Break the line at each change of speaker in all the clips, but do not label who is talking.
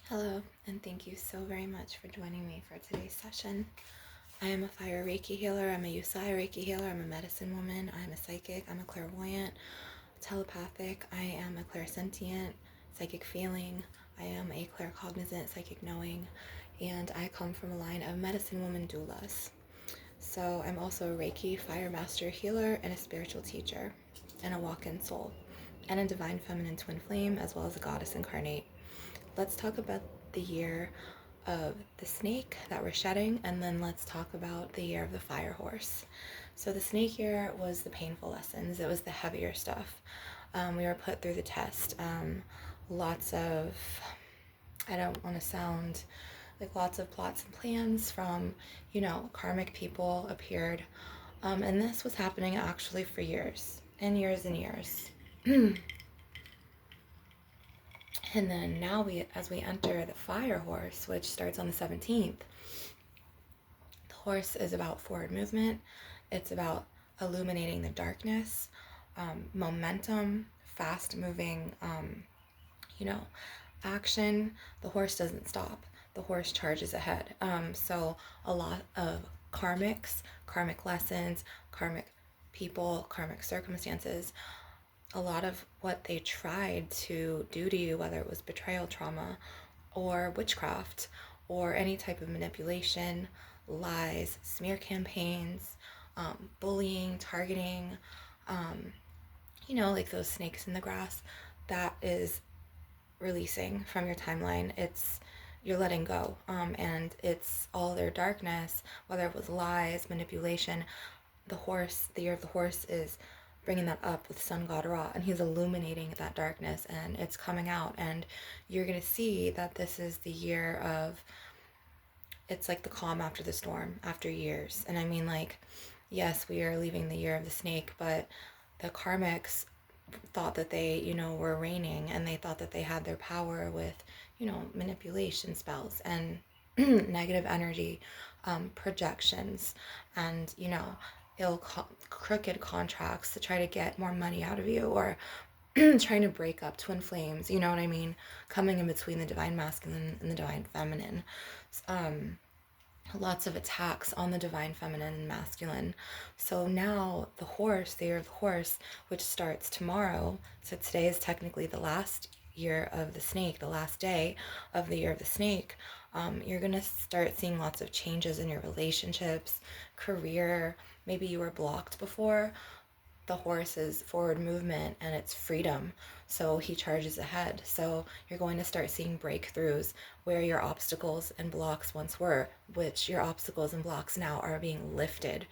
Hello, and thank you so very much for joining me for today's session. I am a fire Reiki healer, I'm a Usai Reiki healer, I'm a medicine woman, I'm a psychic, I'm a clairvoyant, telepathic, I am a clairsentient, psychic feeling, I am a claircognizant, psychic knowing, and I come from a line of medicine woman doulas. So I'm also a Reiki fire master healer and a spiritual teacher, and a walk-in soul, and a divine feminine twin flame, as well as a goddess incarnate. Let's talk about the year of the snake that we're shedding, and then let's talk about the year of the fire horse. So the snake year was the painful lessons. It was the heavier stuff. We were put through the test. Lots of, I don't want to sound like lots of plots and plans from, karmic people appeared. And this was happening actually for years and years and years. And then now as we enter the fire horse, which starts on the 17th, the horse is about forward movement. It's about illuminating the darkness, momentum, fast moving, action. The horse doesn't stop. The horse charges ahead. So a lot of karmic lessons, karmic people, karmic circumstances, a lot of what they tried to do to you, whether it was betrayal trauma or witchcraft or any type of manipulation, lies, smear campaigns, bullying, targeting, like those snakes in the grass, that is releasing from your timeline. You're letting go, and it's all their darkness, whether it was lies, manipulation. The year of the horse is bringing that up with sun god Ra, and he's illuminating that darkness, and it's coming out, and you're going to see that this is the year of, it's like the calm after the storm, after years. And I mean, like, yes, we are leaving the year of the snake, but the karmics thought that they, were reigning, and they thought that they had their power with, manipulation spells and negative energy, projections, and, crooked contracts to try to get more money out of you, or trying to break up twin flames, you know what I mean? Coming in between the divine masculine and the divine feminine. Lots of attacks on the divine feminine and masculine. So now the year of the horse, which starts tomorrow, so today is technically the last year of the snake, the last day of the year of the snake. You're going to start seeing lots of changes in your relationships, career. Maybe you were blocked before. The horse is forward movement and it's freedom, so he charges ahead. So you're going to start seeing breakthroughs where your obstacles and blocks once were, which your obstacles and blocks now are being lifted.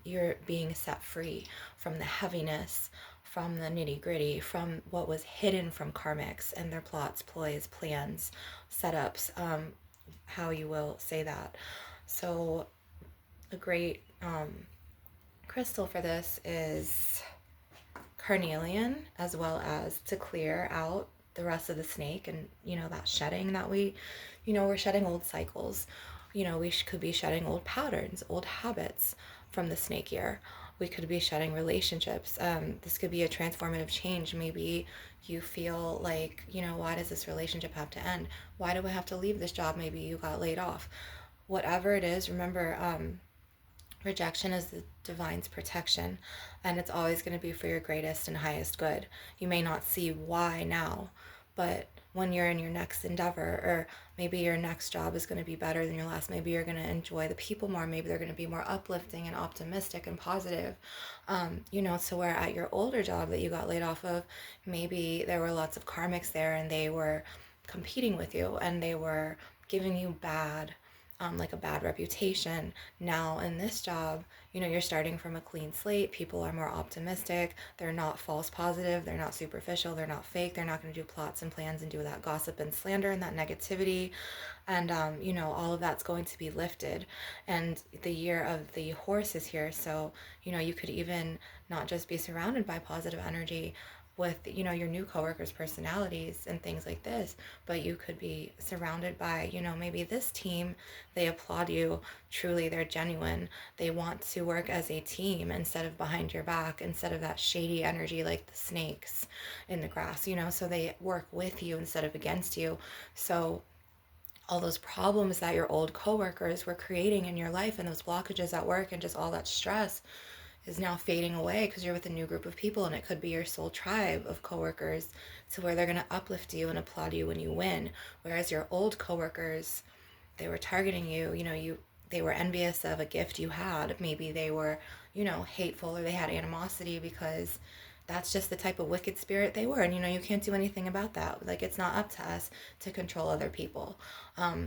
You're being set free from the heaviness, from the nitty gritty, from what was hidden from karmics and their plots, ploys, plans, setups, how you will say that. So a great crystal for this is carnelian, as well as to clear out the rest of the snake, and that shedding that we're shedding old cycles. We could be shedding old patterns, old habits from the snake year. We could be shedding relationships. This could be a transformative change. Maybe you feel like, why does this relationship have to end? Why do I have to leave this job? Maybe you got laid off. Whatever it is, remember, rejection is the divine's protection, and it's always going to be for your greatest and highest good. You may not see why now, but when you're in your next endeavor, or maybe your next job is going to be better than your last, maybe you're going to enjoy the people more, maybe they're going to be more uplifting and optimistic and positive. So where at your older job that you got laid off of, maybe there were lots of karmics there, and they were competing with you, and they were giving you like a bad reputation. Now in this job, you're starting from a clean slate. People are more optimistic. They're not false positive. They're not superficial. They're not fake. They're not going to do plots and plans and do that gossip and slander and that negativity. And, all of that's going to be lifted. And the year of the horse is here. So, you could even not just be surrounded by positive energy with your new coworkers' personalities and things like this, but you could be surrounded by maybe this team, they applaud you, truly, they're genuine, they want to work as a team instead of behind your back, instead of that shady energy like the snakes in the grass, so they work with you instead of against you. So all those problems that your old coworkers were creating in your life, and those blockages at work and just all that stress is now fading away because you're with a new group of people, and it could be your soul tribe of coworkers to where they're going to uplift you and applaud you when you win, whereas your old coworkers, they were targeting you, they were envious of a gift you had. Maybe they were, hateful, or they had animosity because that's just the type of wicked spirit they were. And you can't do anything about that. Like, it's not up to us to control other people.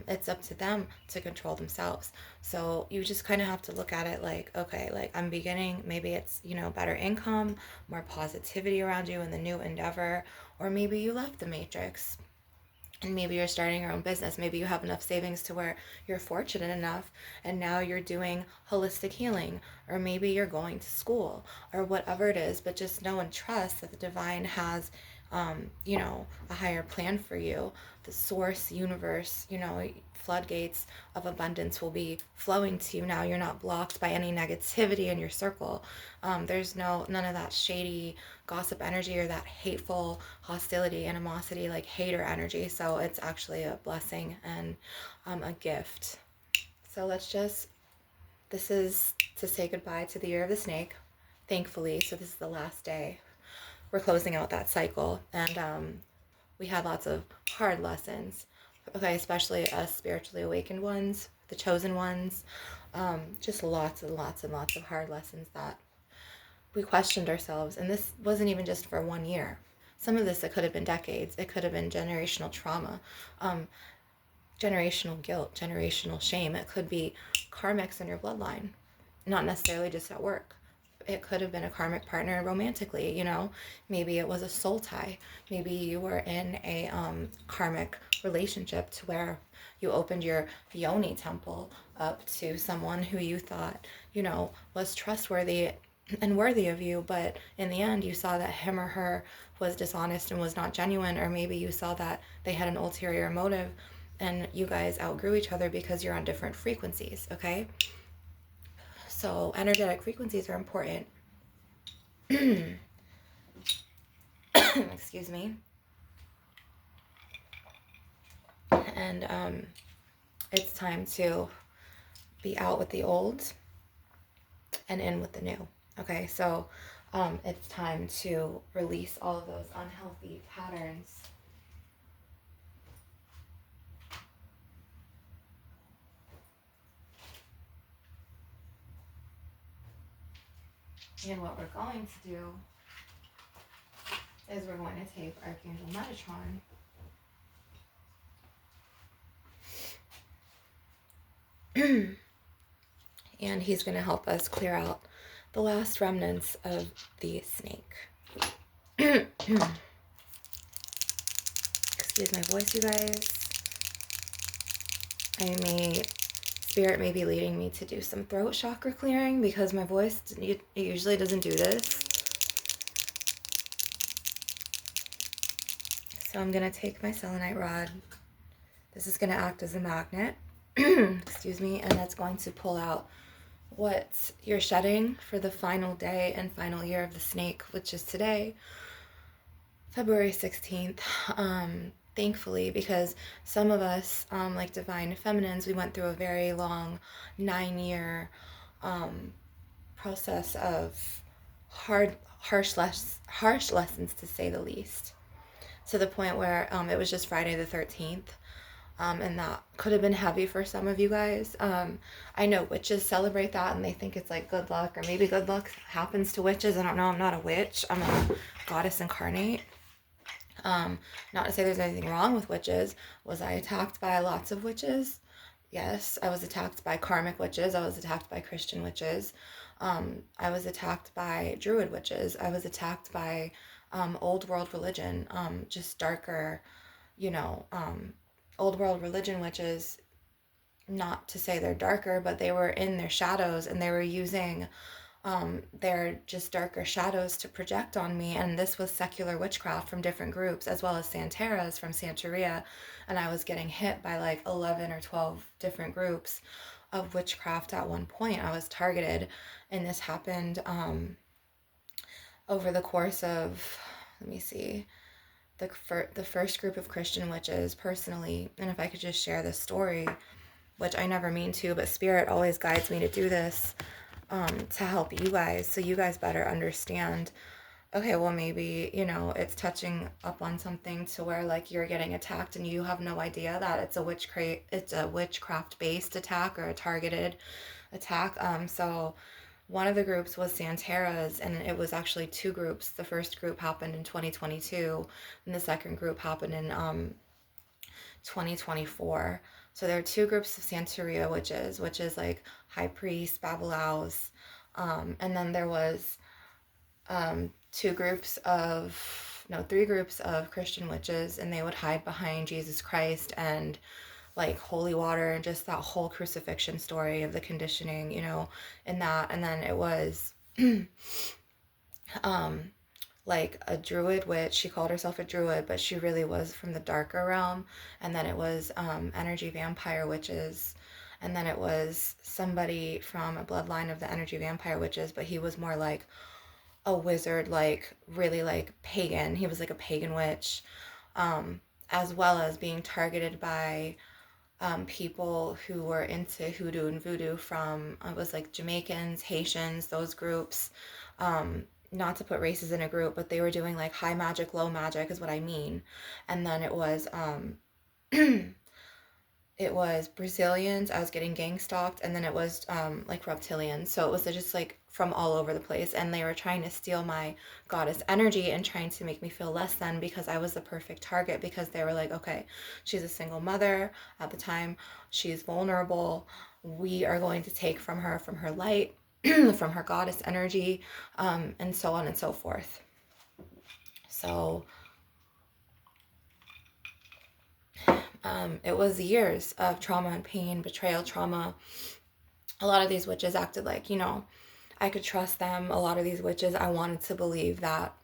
It's up to them to control themselves. So you just kind of have to look at it like, okay, like, I'm beginning, maybe it's, better income, more positivity around you in the new endeavor, or maybe you left the matrix and maybe you're starting your own business. Maybe you have enough savings to where you're fortunate enough and now you're doing holistic healing, or maybe you're going to school, or whatever it is. But just know and trust that the divine has, a higher plan for you. The source universe, floodgates of abundance will be flowing to you now. You're not blocked by any negativity in your circle. There's none of that shady gossip energy or that hateful hostility, animosity, like hater energy. So it's actually a blessing and a gift. So this is to say goodbye to the year of the snake, thankfully. So this is the last day. We're closing out that cycle, and we had lots of hard lessons. Okay, especially us spiritually awakened ones, the chosen ones. Just lots and lots and lots of hard lessons that we questioned ourselves. And this wasn't even just for 1 year. Some of this, it could have been decades. It could have been generational trauma, generational guilt, generational shame. It could be karmics in your bloodline, not necessarily just at work. It could have been a karmic partner romantically, maybe it was a soul tie. Maybe you were in a karmic relationship to where you opened your yoni temple up to someone who you thought, was trustworthy and worthy of you, but in the end you saw that him or her was dishonest and was not genuine, or maybe you saw that they had an ulterior motive and you guys outgrew each other because you're on different frequencies. Okay, so energetic frequencies are important. Excuse me. And it's time to be out with the old and in with the new. Okay, so it's time to release all of those unhealthy patterns. And what we're going to do is we're going to take Archangel Metatron and he's going to help us clear out the last remnants of the snake. Excuse my voice, you guys. Spirit may be leading me to do some throat chakra clearing because my voice, it usually doesn't do this. So I'm going to take my selenite rod. This is going to act as a magnet. Excuse me. And that's going to pull out what you're shedding for the final day and final year of the snake, which is today, February 16th. Thankfully, because some of us, like divine feminines, we went through a very long 9-year process of harsh lessons, to say the least, to the point where it was just Friday the 13th. And that could have been heavy for some of you guys. I know witches celebrate that and they think it's like good luck, or maybe good luck happens to witches. I don't know. I'm not a witch. I'm a goddess incarnate. Not to say there's anything wrong with witches. Was I attacked by lots of witches? Yes. I was attacked by karmic witches. I was attacked by Christian witches. I was attacked by druid witches. I was attacked by old world religion, just darker, old world religion witches. Not to say they're darker, but they were in their shadows and they were using their just darker shadows to project on me. And this was secular witchcraft from different groups, as well as Santeras from Santeria. And I was getting hit by like 11 or 12 different groups of witchcraft at one point. I was targeted, and this happened over the course of, let me see, the first group of Christian witches, personally, and if I could just share this story, which I never mean to, but Spirit always guides me to do this, to help you guys, so you guys better understand. Okay, well, maybe, it's touching up on something to where, like, you're getting attacked and you have no idea that it's a witchcraft based attack or a targeted attack. So one of the groups was Santera's, and it was actually two groups. The first group happened in 2022, and the second group happened in 2024. So there are two groups of Santeria witches, which is like high priest, babalaos, and then there was three groups of Christian witches, and they would hide behind Jesus Christ and like holy water and just that whole crucifixion story of the conditioning, in that. And then it was like a druid witch. She called herself a druid, but she really was from the darker realm. And then it was energy vampire witches. And then it was somebody from a bloodline of the energy vampire witches, but he was more like a wizard, like really like pagan. He was like a pagan witch, as well as being targeted by people who were into hoodoo and voodoo from, it was like Jamaicans, Haitians, those groups. Not to put races in a group, but they were doing like high magic, low magic is what I mean. And then it was it was Brazilians. I was getting gang stalked, and then it was like reptilians. So it was just like from all over the place, and they were trying to steal my goddess energy and trying to make me feel less than, because I was the perfect target, because they were like, okay, she's a single mother at the time, she's vulnerable, we are going to take from her light, from her goddess energy, and so on and so forth. So it was years of trauma and pain, betrayal, trauma. A lot of these witches acted like, I could trust them. A lot of these witches, I wanted to believe that.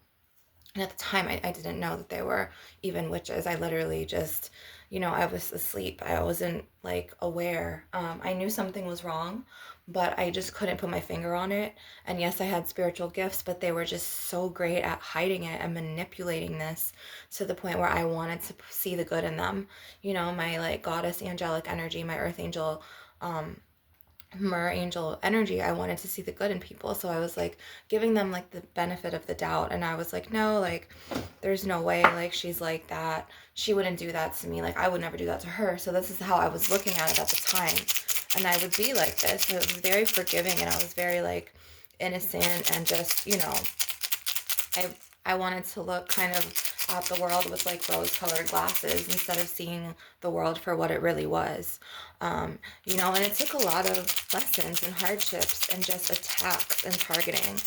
And at the time, I didn't know that they were even witches. I literally just, I was asleep. I wasn't like aware. I knew something was wrong, but I just couldn't put my finger on it. And yes, I had spiritual gifts, but they were just so great at hiding it and manipulating this to the point where I wanted to see the good in them. My like goddess angelic energy, my earth angel, mer angel energy, I wanted to see the good in people. So I was like giving them like the benefit of the doubt, and I was like, no, like there's no way, like she's like that, she wouldn't do that to me, like I would never do that to her. So this is how I was looking at it at the time, and I would be like this. So it was very forgiving, and I was very like innocent, and just I wanted to look kind of at the world with like rose-colored glasses instead of seeing the world for what it really was. And it took a lot of lessons and hardships and just attacks and targeting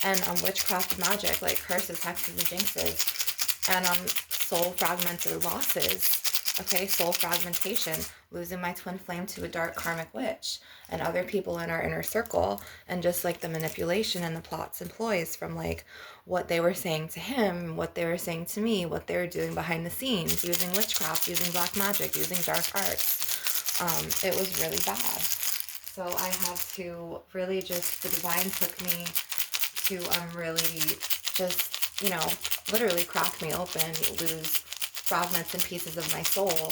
and witchcraft magic, like curses, hexes, and jinxes, and soul fragmented losses. Okay, soul fragmentation, losing my twin flame to a dark karmic witch, and other people in our inner circle, and just like the manipulation and the plots and ploys from like what they were saying to him, what they were saying to me, what they were doing behind the scenes, using witchcraft, using black magic, using dark arts. It was really bad. So I had to really just, the divine took me to really just, literally crack me open, lose fragments and pieces of my soul,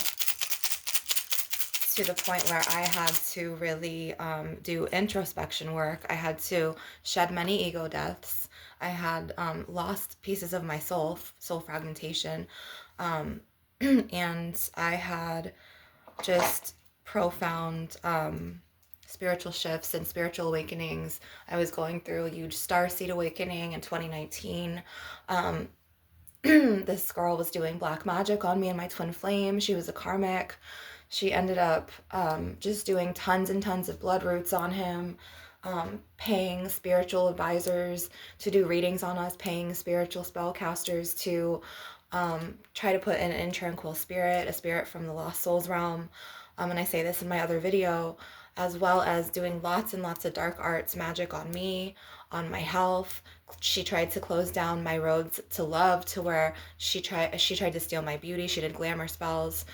to the point where I had to really do introspection work. I had to shed many ego deaths. I had lost pieces of my soul fragmentation, and I had just profound spiritual shifts and spiritual awakenings. I was going through a huge starseed awakening in 2019. This girl was doing black magic on me and my twin flame. She was a karmic. She ended up just doing tons and tons of blood roots on him, paying spiritual advisors to do readings on us, paying spiritual spellcasters to try to put in an intranquil spirit, a spirit from the lost souls realm. And I say this in my other video, as well as doing lots and lots of dark arts magic on me, on my health, She tried to close down my roads to love, to where she tried to steal my beauty. She did glamour spells.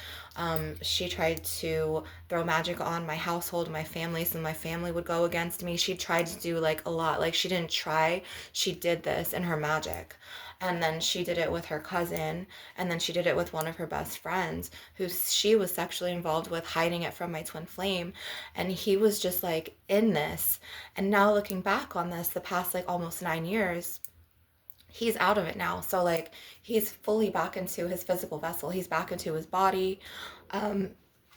She tried to throw magic on my household, my family, so my family would go against me. She tried to do like a lot. Like, she didn't try, she did this in her magic. And then she did it with her cousin, and then she did it with one of her best friends, who she was sexually involved with, hiding it from my twin flame. And he was just like in this. And now looking back on this, the past like almost 9 years, he's out of it now. So like, he's fully back into his physical vessel. He's back into his body. Um,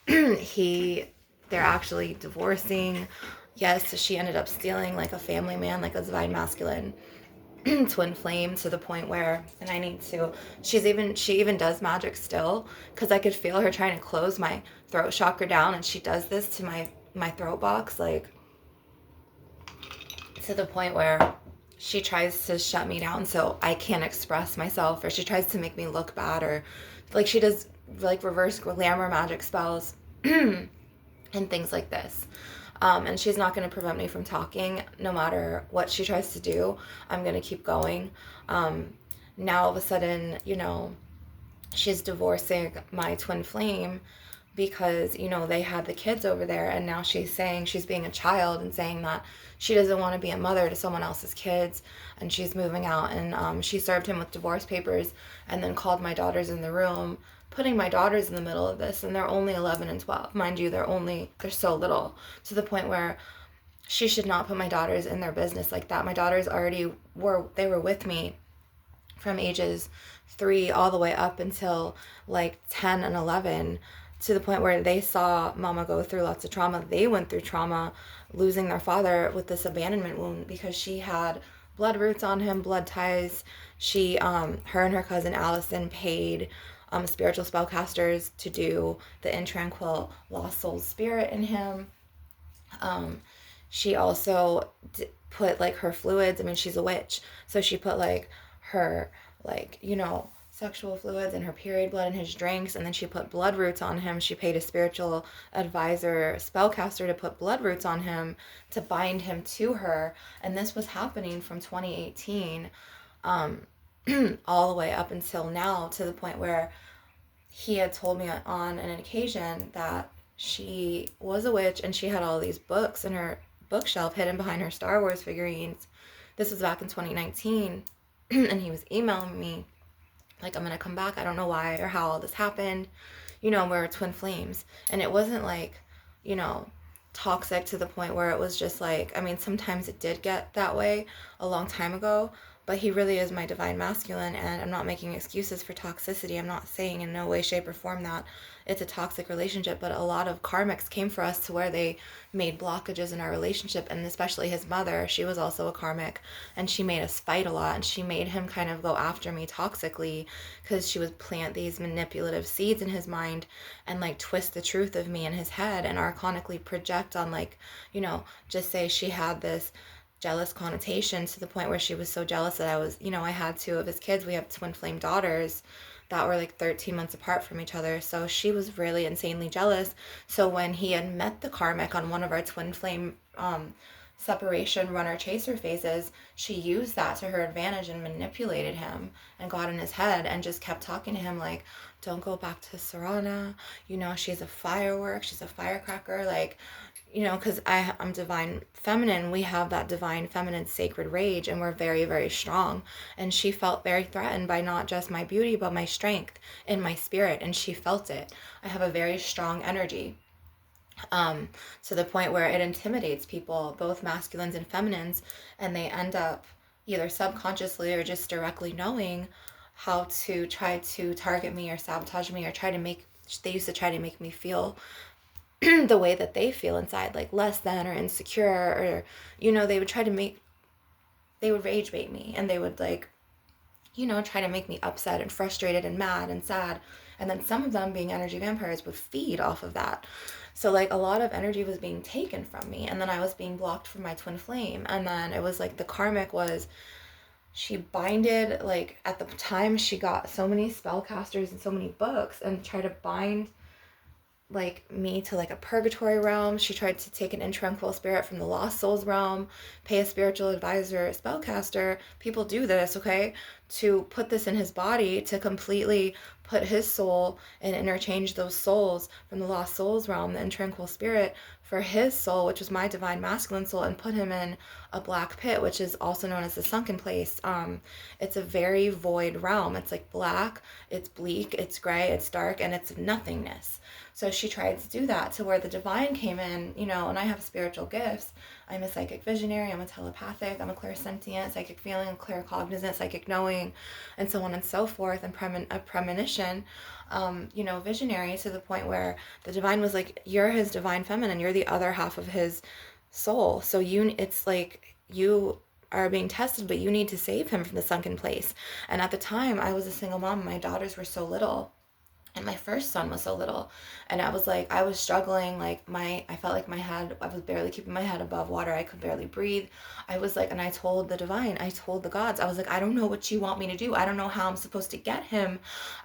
he, they're actually divorcing. Yes, she ended up stealing like a family man, like a divine masculine twin flame, to the point where, and I need to, she even does magic still, because I could feel her trying to close my throat chakra down, and she does this to my throat box, like, to the point where she tries to shut me down so I can't express myself, or she tries to make me look bad, or like she does like reverse glamour magic spells and things like this. And she's not going to prevent me from talking. No matter what she tries to do, I'm going to keep going. Now all of a sudden, she's divorcing my twin flame, because they had the kids over there, and now she's saying she's being a child and saying that she doesn't want to be a mother to someone else's kids, and she's moving out. And she served him with divorce papers, and then called my daughters in the room, putting my daughters in the middle of this, and they're only 11 and 12, mind you. They're so little, to the point where she should not put my daughters in their business like that. My daughters already were with me from ages 3 all the way up until like 10 and 11, to the point where they saw mama go through lots of trauma. They went through trauma, losing their father with this abandonment wound, because she had blood roots on him, blood ties. Her and her cousin Allison paid spiritual spellcasters to do the intranquil lost soul spirit in him. She also put like her fluids. I mean, she's a witch, so she put like her, like, sexual fluids and her period blood in his drinks, and then she put blood roots on him. She paid a spiritual advisor, spellcaster, to put blood roots on him to bind him to her. And this was happening from 2018 all the way up until now, to the point where he had told me on an occasion that she was a witch, and she had all these books in her bookshelf hidden behind her Star Wars figurines. This was back in 2019. And he was emailing me like, I'm gonna come back, I don't know why or how all this happened. We're twin flames. And it wasn't like, toxic to the point where it was just like, I mean, sometimes it did get that way a long time ago, but he really is my divine masculine. And I'm not making excuses for toxicity. I'm not saying in no way, shape, or form that it's a toxic relationship, but a lot of karmics came for us to where they made blockages in our relationship. And especially his mother, she was also a karmic, and she made us fight a lot, and she made him kind of go after me toxically, because she would plant these manipulative seeds in his mind, and like twist the truth of me in his head, and archonically project on, like, just say she had this jealous connotation, to the point where she was so jealous that I had 2 of his kids. We have twin flame daughters that were like 13 months apart from each other. So she was really insanely jealous. So when he had met the karmic on one of our twin flame separation runner chaser phases, she used that to her advantage and manipulated him and got in his head and just kept talking to him like, don't go back to Sarana, she's a firework, she's a firecracker, like, because I'm divine feminine. We have that divine feminine sacred rage, and we're very, very strong. And she felt very threatened by not just my beauty, but my strength in my spirit. And she felt it. I have a very strong energy, to the point where it intimidates people, both masculines and feminines. And they end up either subconsciously or just directly knowing how to try to target me or sabotage me, or they used to try to make me feel the way that they feel inside, like less than or insecure, or they would rage bait me, and they would, like, try to make me upset and frustrated and mad and sad. And then some of them, being energy vampires, would feed off of that. So like a lot of energy was being taken from me, and then I was being blocked from my twin flame. And then it was like the karmic was, she binded, like at the time she got so many spellcasters and so many books, and tried to bind like me to like a purgatory realm. She tried to take an intranquil spirit from the lost souls realm, pay a spiritual advisor, a spellcaster. People do this, okay? To put this in his body to completely put his soul and interchange those souls from the lost souls realm, the intranquil spirit, for his soul, which was my divine masculine soul, and put him in a black pit, which is also known as the sunken place. It's a very void realm. It's like black, it's bleak, it's gray, it's dark, and it's nothingness. So she tried to do that to where the divine came in, and I have spiritual gifts. I'm a psychic visionary, I'm a telepathic, I'm a clairsentient, psychic feeling, claircognizant, psychic knowing, and so on and so forth, and a premonition, visionary, to the point where the divine was like, you're his divine feminine, you're the other half of his soul. So it's like you are being tested, but you need to save him from the sunken place. And at the time, I was a single mom. My daughters were so little and my first son was so little, and I was struggling. Like, I felt like I was barely keeping my head above water. I could barely breathe. I was like, and I told the divine, I told the gods, I was like, I don't know what you want me to do. I don't know how I'm supposed to get him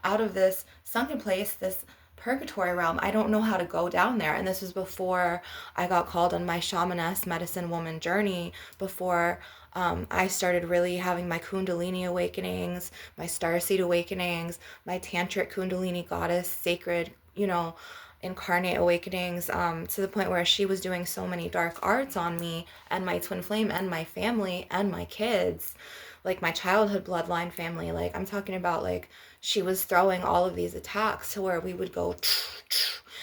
out of this sunken place, this purgatory realm. I don't know how to go down there. And this was before I got called on my shamaness medicine woman journey, before I started really having my Kundalini awakenings, my starseed awakenings, my tantric Kundalini goddess, sacred, incarnate awakenings, to the point where she was doing so many dark arts on me and my twin flame and my family and my kids, like my childhood bloodline family. Like, I'm talking about, like, she was throwing all of these attacks to where we would go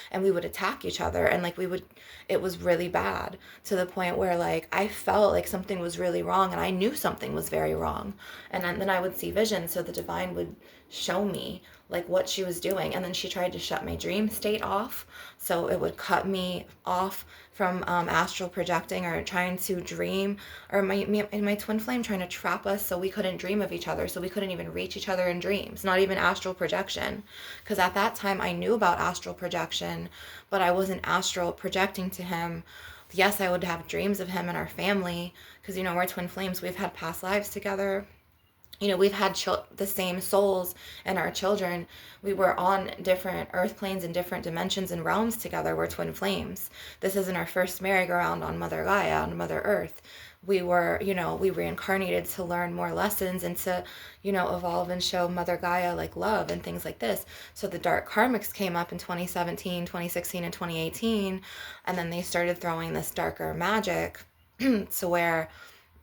and we would attack each other, and like it was really bad, to the point where like I felt like something was really wrong, and I knew something was very wrong. And then I would see visions, so the divine would show me like what she was doing. And then she tried to shut my dream state off, so it would cut me off from astral projecting or trying to dream, or my twin flame trying to trap us so we couldn't dream of each other, so we couldn't even reach each other in dreams, not even astral projection. Because at that time I knew about astral projection, but I wasn't astral projecting to him. Yes, I would have dreams of him and our family, because we're twin flames. We've had past lives together. We've had the same souls and our children. We were on different earth planes and different dimensions and realms together. We're twin flames. This isn't our first merry-go-round on Mother Gaia, on Mother Earth. We reincarnated to learn more lessons and to, evolve and show Mother Gaia like love and things like this. So the dark karmics came up in 2017, 2016, and 2018, and then they started throwing this darker magic to where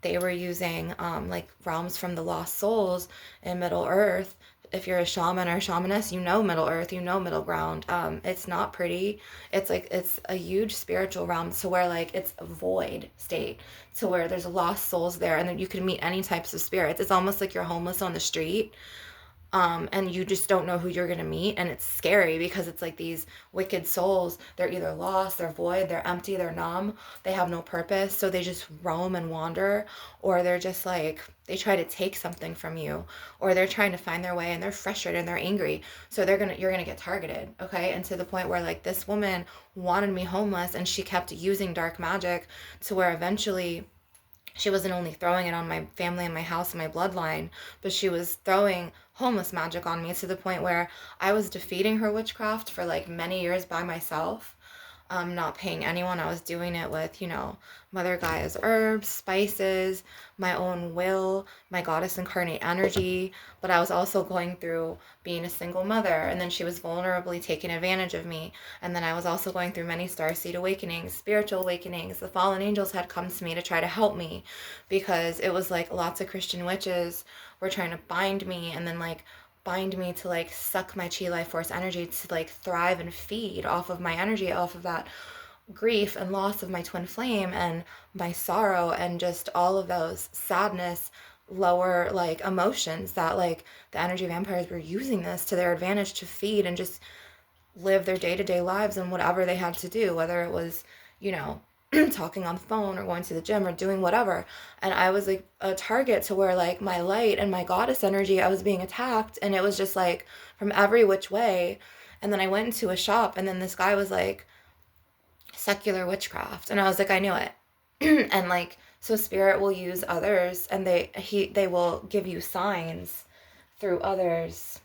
they were using like realms from the lost souls in Middle Earth. If you're a shaman or a shamaness, Middle Earth, Middle Ground. It's not pretty. It's a huge spiritual realm, to where like it's a void state, to where there's lost souls there, and then you can meet any types of spirits. It's almost like you're homeless on the street, and you just don't know who you're going to meet. And it's scary because it's like these wicked souls. They're either lost, they're void, they're empty, they're numb, they have no purpose, so they just roam and wander. Or they're just like, they try to take something from you, or they're trying to find their way, and they're frustrated and they're angry, so you're gonna get targeted. Okay. And to the point where like this woman wanted me homeless, and she kept using dark magic, to where eventually she wasn't only throwing it on my family and my house and my bloodline, but she was throwing homeless magic on me, to the point where I was defeating her witchcraft for like many years by myself, not paying anyone. I was doing it with, Mother Gaia's herbs, spices, my own will, my goddess incarnate energy. But I was also going through being a single mother, and then she was vulnerably taking advantage of me. And then I was also going through many starseed awakenings, spiritual awakenings. The fallen angels had come to me to try to help me, because it was like lots of Christian witches were trying to bind me, and then like bind me to like suck my chi life force energy to like thrive and feed off of my energy, off of that grief and loss of my twin flame and my sorrow, and just all of those sadness, lower like emotions, that like the energy vampires were using this to their advantage to feed and just live their day-to-day lives and whatever they had to do, whether it was, talking on the phone or going to the gym or doing whatever. And I was like a target, to where like my light and my goddess energy, I was being attacked, and it was just like from every which way. And then I went into a shop, and then this guy was like, secular witchcraft, and I was like, I knew it. And like, so spirit will use others, and they will give you signs through others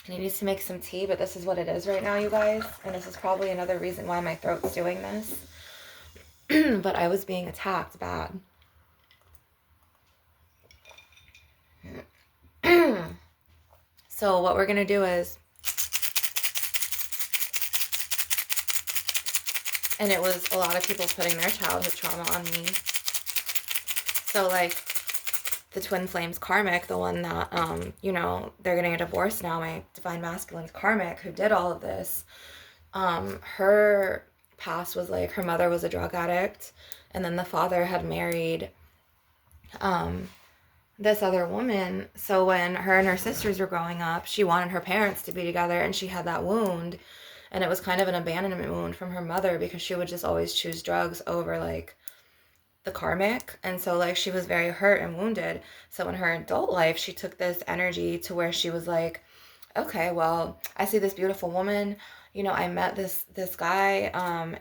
And he needs to make some tea, but this is what it is right now, you guys. And this is probably another reason why my throat's doing this. But I was being attacked bad. So what we're going to do is, and it was a lot of people putting their childhood trauma on me. So like the twin flames Karmic, the one that, you know, they're getting a divorce now, my divine masculine's Karmic, who did all of this, her past was like, her mother was a drug addict, and then the father had married this other woman. So when her and her sisters were growing up, she wanted her parents to be together, and she had that wound, and it was kind of an abandonment wound from her mother, because she would just always choose drugs over like the Karmic. And so like she was very hurt and wounded. So in her adult life, she took this energy to where she was like, okay, well, I see this beautiful woman, you know, I met this guy,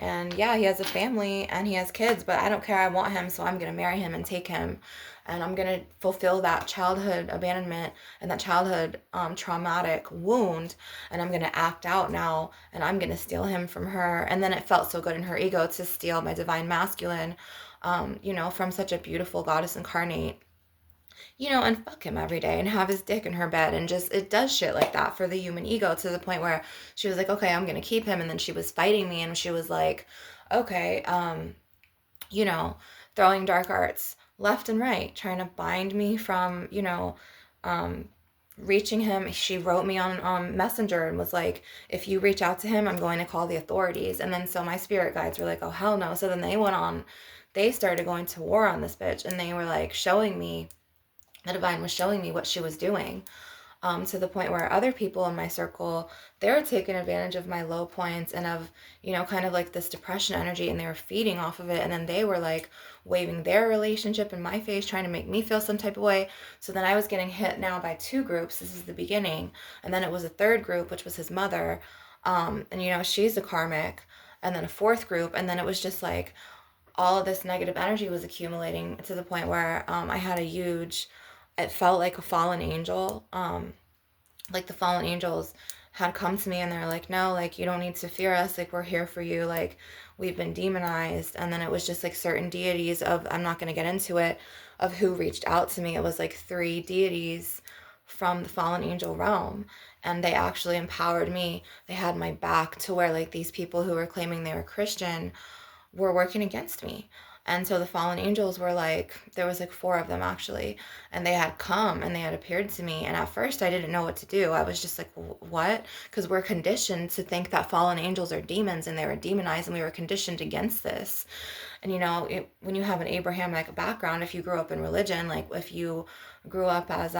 and yeah, he has a family and he has kids, but I don't care, I want him, so I'm gonna marry him and take him, and I'm gonna fulfill that childhood abandonment and that childhood traumatic wound, and I'm gonna act out now, and I'm gonna steal him from her. And then it felt so good in her ego to steal my divine masculine, you know, from such a beautiful goddess incarnate, you know, and fuck him every day and have his dick in her bed, and just, it does shit like that for the human ego, to the point where she was like, okay, I'm gonna keep him. And then she was fighting me, and she was like, okay, you know, throwing dark arts left and right, trying to bind me from, you know, reaching him. She wrote me on Messenger and was like, if you reach out to him, I'm going to call the authorities. And then so my spirit guides were like, oh hell no. So then they started going to war on this bitch, and they were like showing me, the divine was showing me what she was doing, to the point where other people in my circle, they were taking advantage of my low points and of, you know, kind of like this depression energy, and they were feeding off of it. And then they were like waving their relationship in my face, trying to make me feel some type of way. So then I was getting hit now by two groups. This is the beginning. And then it was a third group, which was his mother. And, you know, she's a Karmic. And then a fourth group. And then it was just like all of this negative energy was accumulating, to the point where I had a huge, it felt like a fallen angel. Like the fallen angels had come to me, and they're like, no, like, you don't need to fear us. Like, we're here for you. Like, we've been demonized. And then it was just like certain deities of, I'm not going to get into it, of who reached out to me. It was like 3 deities from the fallen angel realm. And they actually empowered me. They had my back, to where like these people who were claiming they were Christian were working against me. And so the fallen angels were like, there was like 4 of them actually, and they had come and they had appeared to me. And at first I didn't know what to do. I was just like, what? Because we're conditioned to think that fallen angels are demons, and they were demonized, and we were conditioned against this. And you know, when you have an Abrahamic background, if you grew up in religion, like if you grew up as,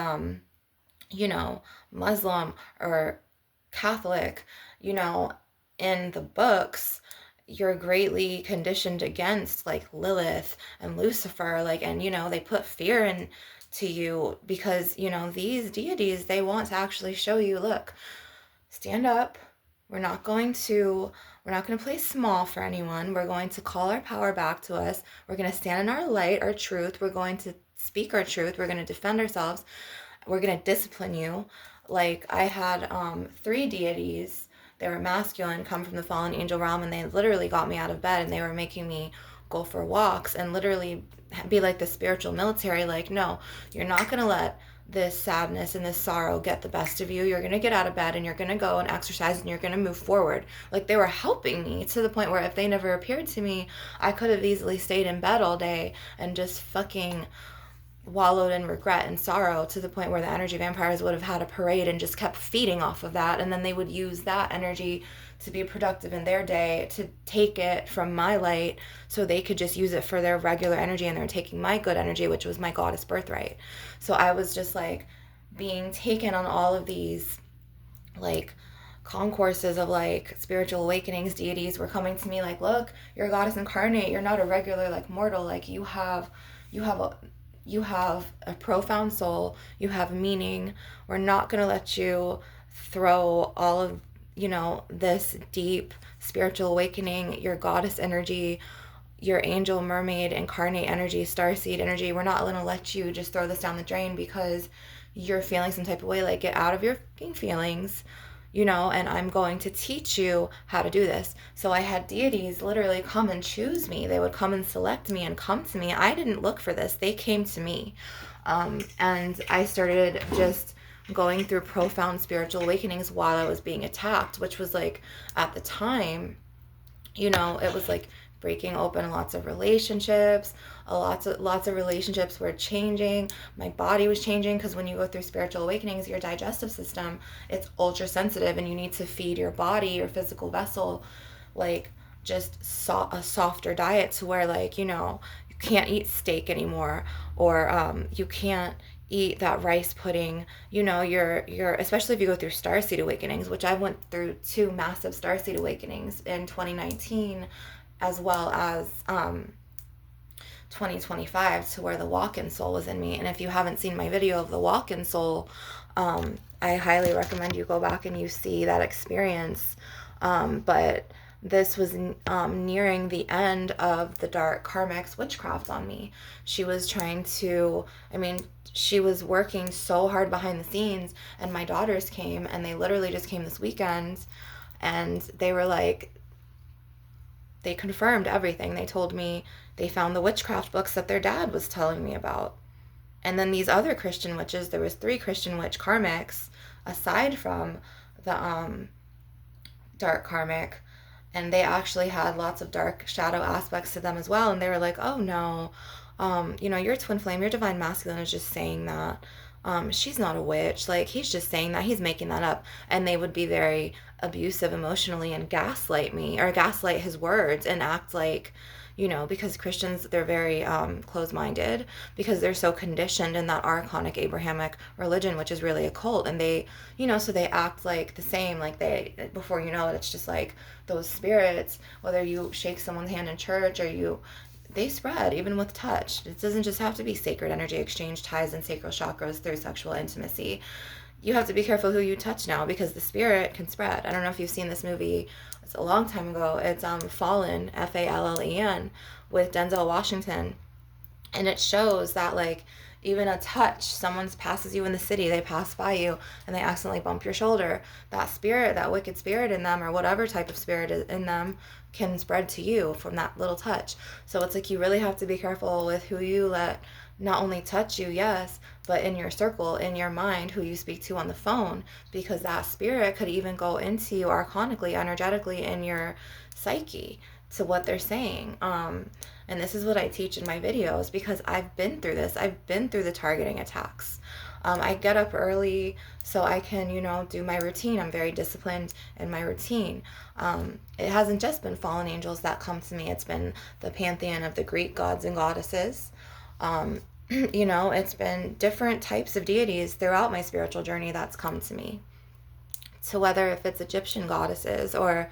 you know, Muslim or Catholic, you know, in the books, you're greatly conditioned against like Lilith and Lucifer, like, and you know, they put fear into you, because you know, these deities, they want to actually show you, look, stand up. We're not going to play small for anyone. We're going to call our power back to us. We're going to stand in our light, our truth. We're going to speak our truth. We're going to defend ourselves. We're going to discipline you. Like, I had 3 deities, they were masculine, come from the fallen angel realm, and they literally got me out of bed, and they were making me go for walks and literally be like the spiritual military. Like, no, you're not going to let this sadness and this sorrow get the best of you. You're going to get out of bed, and you're going to go and exercise, and you're going to move forward. Like, they were helping me, to the point where if they never appeared to me, I could have easily stayed in bed all day and just fucking wallowed in regret and sorrow, to the point where the energy vampires would have had a parade and just kept feeding off of that. And then they would use that energy to be productive in their day, to take it from my light so they could just use it for their regular energy, and they're taking my good energy, which was my goddess birthright. So I was just like being taken on all of these like concourses of like spiritual awakenings. Deities were coming to me like, look, you're a goddess incarnate, you're not a regular like mortal, like you have a profound soul, you have meaning. We're not going to let you throw all of, you know, this deep spiritual awakening, your goddess energy, your angel, mermaid, incarnate energy, starseed energy. We're not going to let you just throw this down the drain, because you're feeling some type of way, like get out of your fucking feelings, and I'm going to teach you how to do this. So I had deities literally come and choose me. They would come and select me and come to me. I didn't look for this, they came to me. And I started just going through profound spiritual awakenings while I was being attacked, which was like, at the time, it was like breaking open lots of relationships. Lots of relationships were changing. My body was changing, because when you go through spiritual awakenings, your digestive system, it's ultra sensitive, and you need to feed your body, your physical vessel, like just a softer diet, to where, like, you can't eat steak anymore, or you can't eat that rice pudding. You're especially if you go through starseed awakenings, which I went through 2 massive starseed awakenings in 2019, as well as 2025, to where the walk-in soul was in me. And if you haven't seen my video of the walk-in soul, I highly recommend you go back and you see that experience. But this was nearing the end of the dark karmic's witchcraft on me. She was trying to, she was working so hard behind the scenes, and my daughters came, and they literally just came this weekend, and they were like, they confirmed everything. They told me they found the witchcraft books that their dad was telling me about. And then these other Christian witches, there was 3 Christian witch karmics aside from the dark karmic, and they actually had lots of dark shadow aspects to them as well. And they were like, oh no, your twin flame, your divine masculine is just saying that. She's not a witch. Like, he's just saying that. He's making that up. And they would be very abusive emotionally and gaslight me, or gaslight his words, and act like, because Christians, they're very closed-minded, because they're so conditioned in that archonic Abrahamic religion, which is really a cult. And they, so they act like the same, like before you know it, it's just like those spirits, whether you shake someone's hand in church, or they spread even with touch. It doesn't just have to be sacred energy exchange, ties and sacral chakras through sexual intimacy. You have to be careful who you touch now, because the spirit can spread. I don't know if you've seen this movie. It's a long time ago. It's Fallen, Fallen, with Denzel Washington. And it shows that, like, even a touch, someone passes you in the city, they pass by you, and they accidentally bump your shoulder. That spirit, that wicked spirit in them, or whatever type of spirit is in them, can spread to you from that little touch. So it's like, you really have to be careful with who you let not only touch you, yes, but in your circle, in your mind, who you speak to on the phone, because that spirit could even go into you archonically, energetically, in your psyche, to what they're saying. And this is what I teach in my videos, because I've been through this. I've been through the targeting attacks. I get up early so I can, do my routine. I'm very disciplined in my routine. It hasn't just been fallen angels that come to me. It's been the pantheon of the Greek gods and goddesses. It's been different types of deities throughout my spiritual journey that's come to me. So whether if it's Egyptian goddesses, or,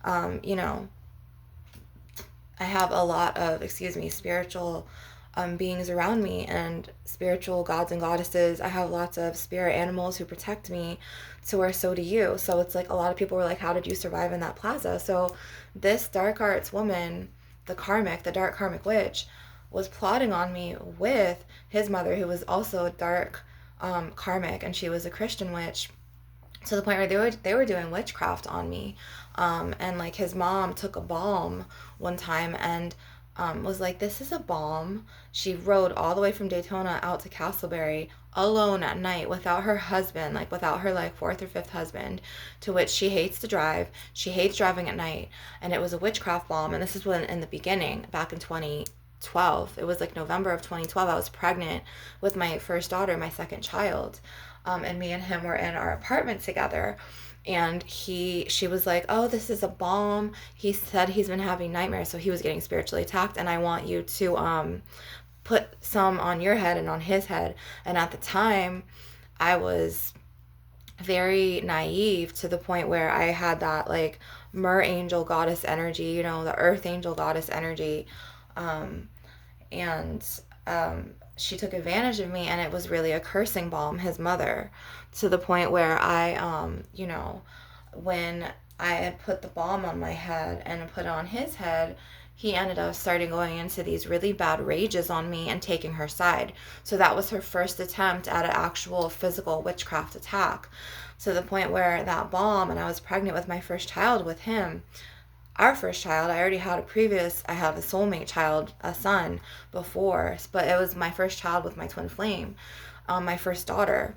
I have a lot of, spiritual beings around me, and spiritual gods and goddesses. I have lots of spirit animals who protect me, to where so do you. So it's like, a lot of people were like, how did you survive in that plaza? So this dark arts woman, the dark karmic witch, was plotting on me with his mother, who was also dark karmic, and she was a Christian witch, to the point where they were doing witchcraft on me. And like, his mom took a balm one time, and was like, this is a balm. She rode all the way from Daytona out to Castleberry alone at night, without her husband, like without her like 4th or 5th husband, to which she hates to drive. She hates driving at night. And it was a witchcraft balm. And this is when, in the beginning, back in 2012, it was like November of 2012, I was pregnant with my first daughter, my second child. And me and him were in our apartment together, and she was like, oh, this is a balm. He said he's been having nightmares, so he was getting spiritually attacked, and I want you to put some on your head and on his head. And at the time, I was very naive, to the point where I had that like mer angel goddess energy, the earth angel goddess energy. And she took advantage of me, and it was really a cursing balm, his mother, to the point where I, when I had put the balm on my head and put it on his head, he ended up starting going into these really bad rages on me and taking her side. So that was her first attempt at an actual physical witchcraft attack. To the point where that bomb, and I was pregnant with my first child with him, our first child. I already had I have a soulmate child, a son, before, but it was my first child with my twin flame, my first daughter.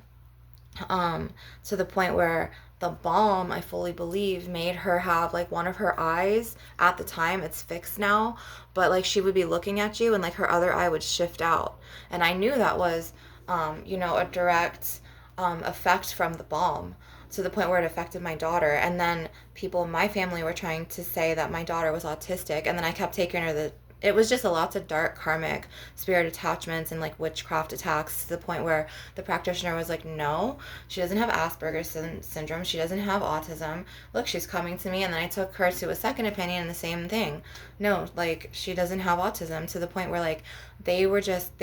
um, to the point where the bomb, I fully believe, made her have like one of her eyes at the time, it's fixed now, but like she would be looking at you and like her other eye would shift out. And I knew that was, a direct effect from the bomb, to the point where it affected my daughter. And then people in my family were trying to say that my daughter was autistic. And then I kept taking her it was just a lots of dark karmic spirit attachments and like witchcraft attacks, to the point where the practitioner was like, no, she doesn't have Asperger's syndrome, she doesn't have autism, look, she's coming to me. And then I took her to a second opinion and the same thing, no, like she doesn't have autism. To the point where like they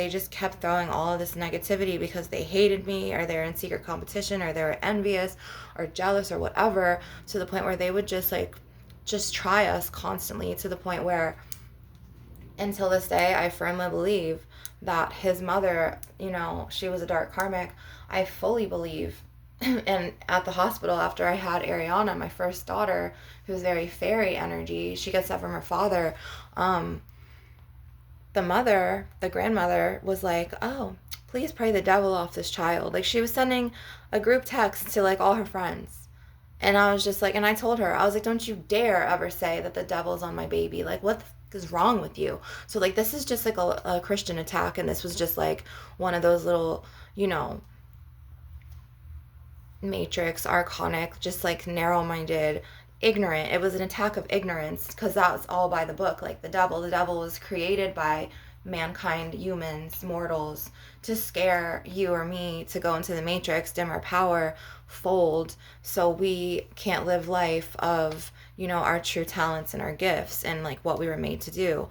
just kept throwing all of this negativity because they hated me, or they're in secret competition, or they were envious or jealous or whatever, to the point where they would just try us constantly. To the point where until this day, I firmly believe that his mother, she was a dark karmic. I fully believe. And at the hospital, after I had Ariana, my first daughter, who's very fairy energy, she gets that from her father. The grandmother, was like, oh, please pray the devil off this child. Like, she was sending a group text to like all her friends. And I was just like, and I told her, I was like, don't you dare ever say that the devil's on my baby. Like, what the is wrong with you? So like, this is just like a Christian attack, and this was just like one of those little, matrix, archonic, just like narrow-minded, ignorant. It was an attack of ignorance, because that's all by the book. Like the devil was created by mankind, humans, mortals, to scare you or me to go into the matrix, dim our power, fold, so we can't live life of, our true talents and our gifts and like what we were made to do.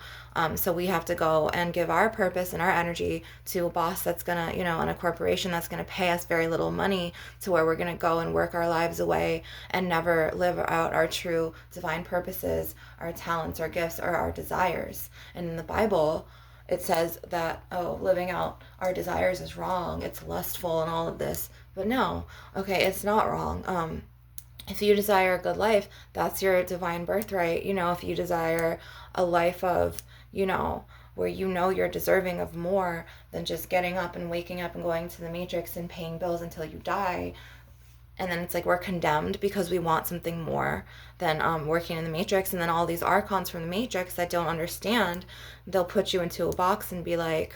So we have to go and give our purpose and our energy to a boss that's gonna, and a corporation that's gonna pay us very little money, to where we're gonna go and work our lives away and never live out our true divine purposes, our talents, our gifts, or our desires. And in the Bible, it says that, oh, living out our desires is wrong, it's lustful and all of this. But no, okay, it's not wrong. If you desire a good life, that's your divine birthright. If you desire a life of, where you're deserving of more than just getting up and waking up and going to the matrix and paying bills until you die. And then it's like we're condemned because we want something more than working in the matrix. And then all these archons from the matrix that don't understand, they'll put you into a box and be like,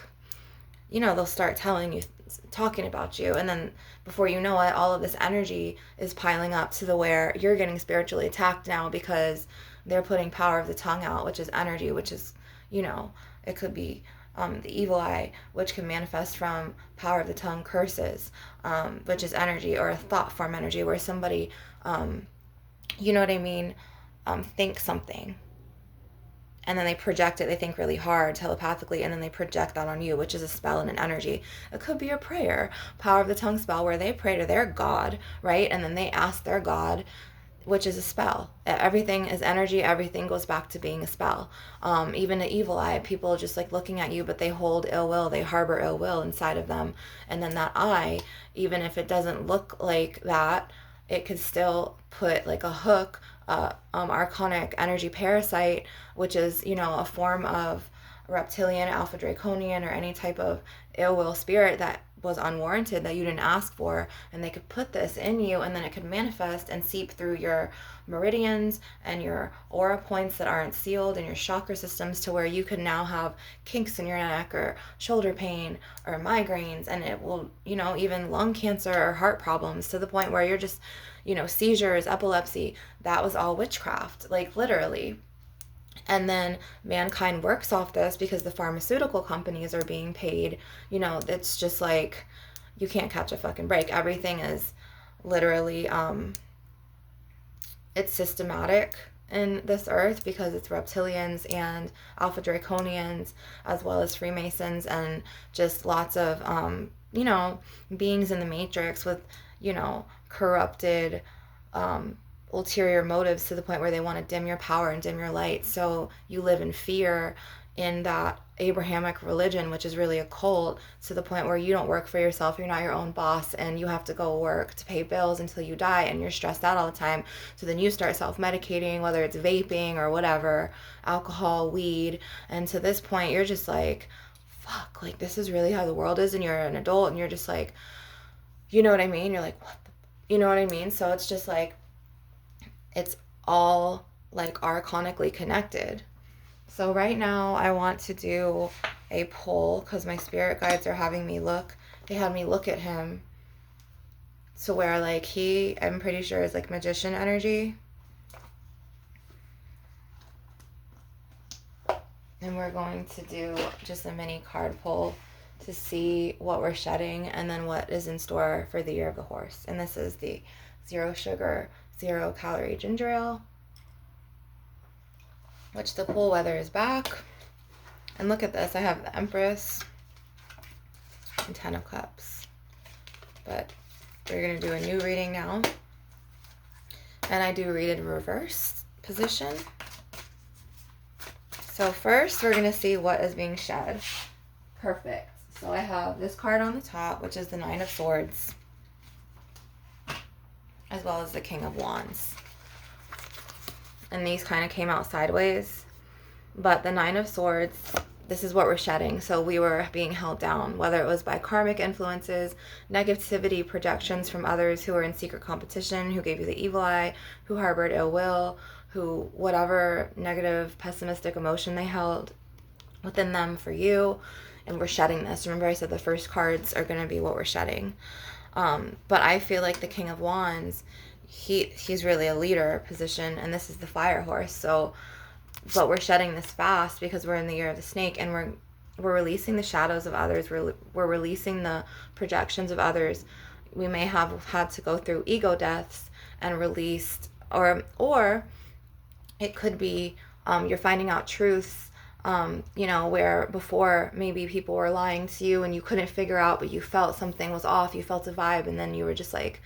they'll start talking about you. And then before you know it, all of this energy is piling up to the where you're getting spiritually attacked now, because they're putting power of the tongue out, which is energy, which is, it could be the evil eye, which can manifest from power of the tongue curses, which is energy, or a thought form energy, where somebody, you know what I mean, thinks something, and then they project it. They think really hard telepathically, and then they project that on you, which is a spell and an energy. It could be a prayer, power of the tongue spell, where they pray to their God, right? And then they ask their God, which is a spell. Everything is energy. Everything goes back to being a spell. Even an evil eye, people just like looking at you, but they hold ill will. They harbor ill will inside of them. And then that eye, even if it doesn't look like that, it could still put like a hook, archonic energy parasite, which is, a form of reptilian, alpha draconian, or any type of ill will spirit that was unwarranted, that you didn't ask for, and they could put this in you, and then it could manifest and seep through your meridians and your aura points that aren't sealed, and your chakra systems, to where you could now have kinks in your neck, or shoulder pain, or migraines, and it will, even lung cancer or heart problems, to the point where you're just, seizures, epilepsy. That was all witchcraft, like literally. And then mankind works off this because the pharmaceutical companies are being paid. It's just like, you can't catch a fucking break. Everything is literally, it's systematic in this earth, because it's reptilians and alpha draconians, as well as Freemasons, and just lots of, beings in the matrix with, corrupted, ulterior motives to the point where they want to dim your power and dim your light. So you live in fear in that Abrahamic religion, which is really a cult, to the point where you don't work for yourself, you're not your own boss, and you have to go work to pay bills until you die, and you're stressed out all the time. So then you start self-medicating, whether it's vaping or whatever, alcohol, weed, and to this point you're just like, fuck, like this is really how the world is, and you're an adult and you're just like, you know what I mean? You're like, what the, you know what I mean? So it's just like, it's all like archonically connected. So right now I want to do a pull because my spirit guides are having me look. They had me look at him to where like he, I'm pretty sure, is like magician energy. And we're going to do just a mini card pull to see what we're shedding and then what is in store for the year of the horse. And this is the 0 sugar, 0 calorie ginger ale, which the cool weather is back. And look at this, I have the Empress and 10 of Cups. But we're going to do a new reading now. And I do read in reverse position. So first we're going to see what is being shed. Perfect. So I have this card on the top, which is the 9 of Swords, as well as the King of Wands. And these kind of came out sideways. But the 9 of Swords, this is what we're shedding. So we were being held down, whether it was by karmic influences, negativity, projections from others who were in secret competition, who gave you the evil eye, who harbored ill will, who whatever negative, pessimistic emotion they held within them for you. And we're shedding this. Remember I said the first cards are going to be what we're shedding. But I feel like the King of Wands, he's really a leader position, and this is the fire horse. So, but we're shedding this fast because we're in the year of the snake, and we're releasing the shadows of others. We're releasing the projections of others. We may have had to go through ego deaths and released, or it could be you're finding out truths. Where before maybe people were lying to you and you couldn't figure out, but you felt something was off, you felt a vibe, and then you were just like,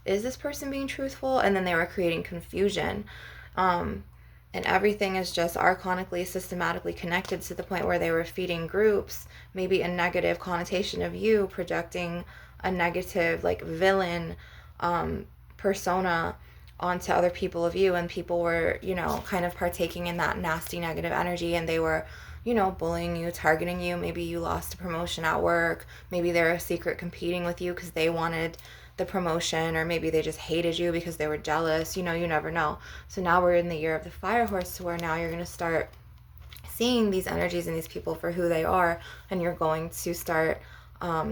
is this person being truthful? And then they were creating confusion. And everything is just archonically, systematically connected to the point where they were feeding groups, maybe a negative connotation of you, projecting a negative, like, villain persona onto other people of you, and people were, kind of partaking in that nasty negative energy, and they were, bullying you, targeting you. Maybe you lost a promotion at work. Maybe they're a secret competing with you because they wanted the promotion, or maybe they just hated you because they were jealous. You never know. So now we're in the year of the fire horse, to where now you're going to start seeing these energies and these people for who they are, and you're going to start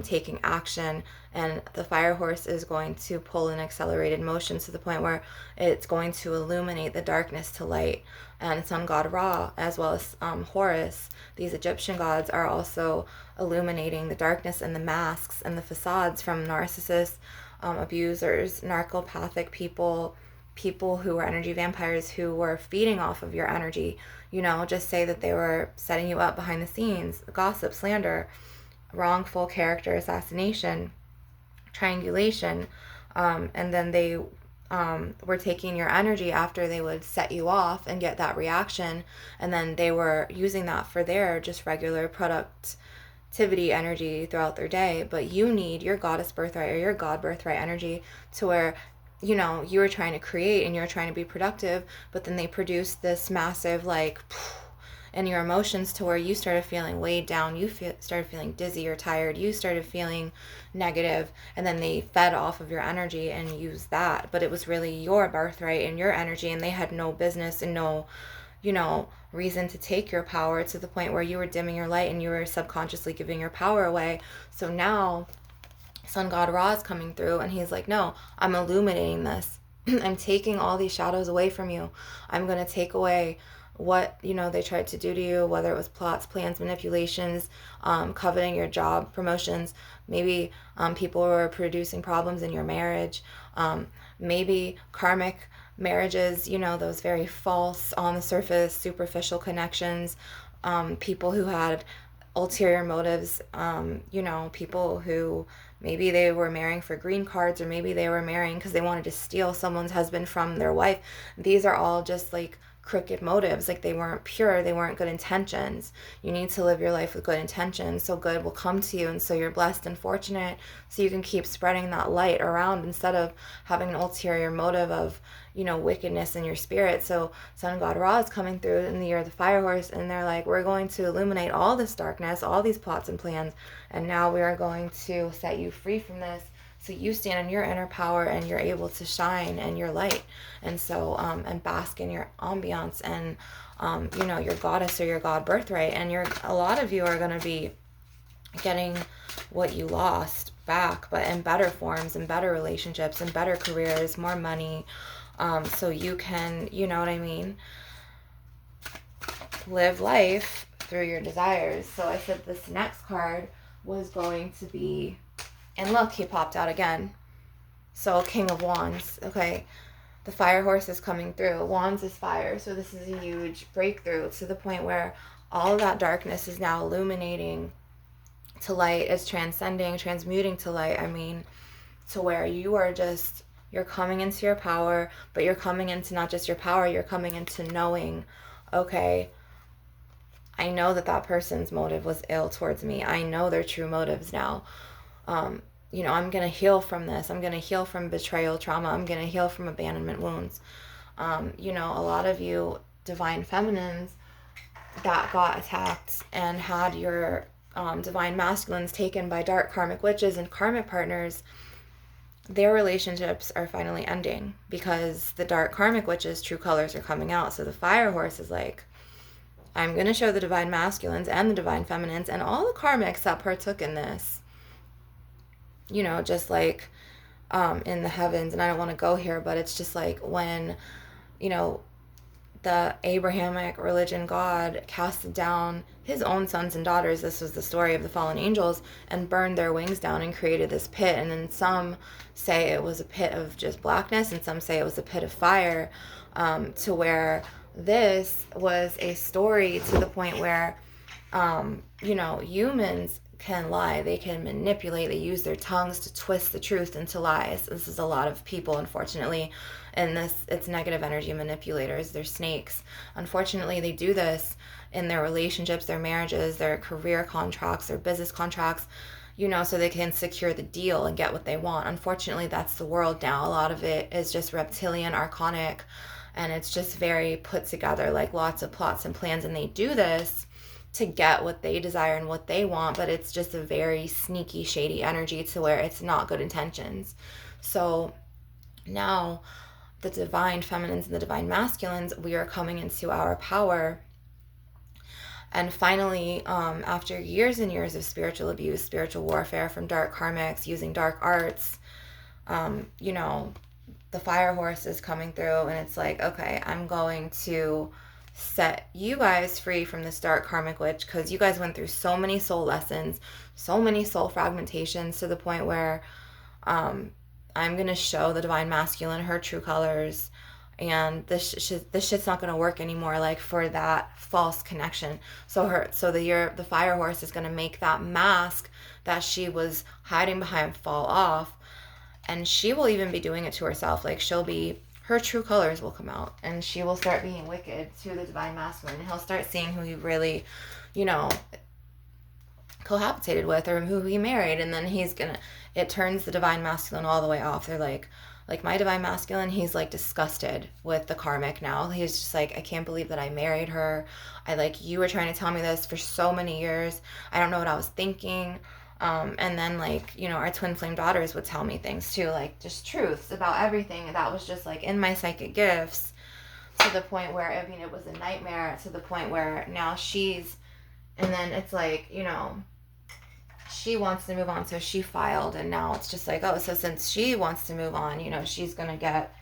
taking action, and the fire horse is going to pull in accelerated motion to the point where it's going to illuminate the darkness to light. And sun god Ra, as well as Horus, these Egyptian gods, are also illuminating the darkness and the masks and the facades from narcissists, abusers, narcopathic people who were energy vampires, who were feeding off of your energy. Just say that they were setting you up behind the scenes, gossip, slander, wrongful character assassination, triangulation, and then they were taking your energy after they would set you off and get that reaction, and then they were using that for their just regular productivity energy throughout their day. But you need your goddess birthright or your god birthright energy, to where you were trying to create and you're trying to be productive, but then they produced this massive, like, and your emotions, to where you started feeling weighed down, started feeling dizzy or tired, you started feeling negative, and then they fed off of your energy and used that. But it was really your birthright and your energy, and they had no business and no reason to take your power, to the point where you were dimming your light and you were subconsciously giving your power away. So now sun god Ra is coming through, and he's like, no, I'm illuminating this. I'm taking all these shadows away from you. I'm going to take away what they tried to do to you, whether it was plots, plans, manipulations, coveting your job, promotions. Maybe people were producing problems in your marriage. Maybe karmic marriages, those very false, on the surface, superficial connections. People who had ulterior motives, people who Maybe they were marrying for green cards, or maybe they were marrying because they wanted to steal someone's husband from their wife. These are all just like crooked motives. Like, they weren't pure, they weren't good intentions. You need to live your life with good intentions, so good will come to you, and so you're blessed and fortunate, so you can keep spreading that light around instead of having an ulterior motive of, wickedness in your spirit. So Sun God Ra is coming through in the year of the fire horse, and they're like, we're going to illuminate all this darkness, all these plots and plans, and now we are going to set you free from this, so you stand in your inner power and you're able to shine in your light, and so and bask in your ambiance, and your goddess or your god birthright. And a lot of you are going to be getting what you lost back, but in better forms, in better relationships, in better careers, more money, so you can, you know what I mean, live life through your desires. So I said this next card was going to be, and look, he popped out again. So King of Wands. Okay, the fire horse is coming through. Wands is fire, so this is a huge breakthrough, to the point where all of that darkness is now illuminating to light, is transcending, transmuting to light. I mean, to where you're coming into your power, but you're coming into not just your power, you're coming into knowing, okay, I know that person's motive was ill towards me. I know their true motives now. I'm going to heal from this. I'm going to heal from betrayal trauma. I'm going to heal from abandonment wounds. A lot of you divine feminines that got attacked and had your divine masculines taken by dark karmic witches and karmic partners, their relationships are finally ending because the dark karmic witches' true colors are coming out. So the fire horse is like, I'm going to show the divine masculines and the divine feminines and all the karmics that partook in this, just like in the heavens. And I don't want to go here, but it's just like when, the Abrahamic religion God casted down his own sons and daughters. This was the story of the fallen angels, and burned their wings down and created this pit. And then some say it was a pit of just blackness, and some say it was a pit of fire, to where this was a story to the point where, humans can lie. They can manipulate. They use their tongues to twist the truth into lies. This is a lot of people, unfortunately. And it's negative energy manipulators. They're snakes. Unfortunately, they do this in their relationships, their marriages, their career contracts, their business contracts, so they can secure the deal and get what they want. Unfortunately, that's the world now. A lot of it is just reptilian, archonic, and it's just very put together, like lots of plots and plans. And they do this to get what they desire and what they want, but it's just a very sneaky, shady energy to where it's not good intentions. So now the divine feminines and the divine masculines, we are coming into our power. And finally, after years and years of spiritual abuse, spiritual warfare from dark karmics, using dark arts, the fire horse is coming through, and it's like, okay, I'm going to set you guys free from this dark karmic witch, because you guys went through so many soul lessons, so many soul fragmentations, to the point where I'm going to show the divine masculine her true colors, and this shit's not going to work anymore, like, for that false connection. So the fire horse is going to make that mask that she was hiding behind fall off, and she will even be doing it to herself. Like, her true colors will come out, and she will start being wicked to the divine masculine. He'll start seeing who he really, cohabitated with, or who he married, and then it turns the divine masculine all the way off. They're like my divine masculine, he's like disgusted with the karmic now. He's just like, I can't believe that I married her. You were trying to tell me this for so many years. I don't know what I was thinking. And then our twin flame daughters would tell me things too, like just truths about everything. And that was just like in my psychic gifts, to the point where, it was a nightmare, to the point where now and then it's like, she wants to move on. So she filed, and now it's just like, oh, so since she wants to move on, she's going to get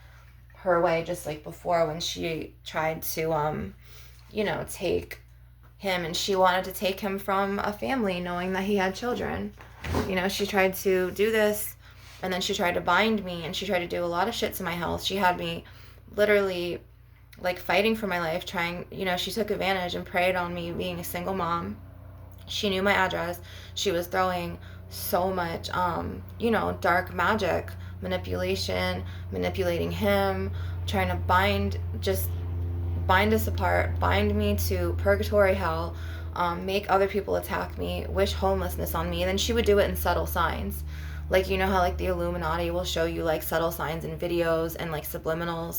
her way, just like before when she tried to, take him, and she wanted to take him from a family knowing that he had children. She tried to do this, and then she tried to bind me, and she tried to do a lot of shit to my health. She had me literally fighting for my life, trying, she took advantage and preyed on me being a single mom. She knew my address. She was throwing so much, dark magic, manipulation, manipulating him, trying to bind us apart, bind me to purgatory hell, make other people attack me, wish homelessness on me. And then she would do it in subtle signs. Like, you know how like the Illuminati will show you like subtle signs in videos and like subliminal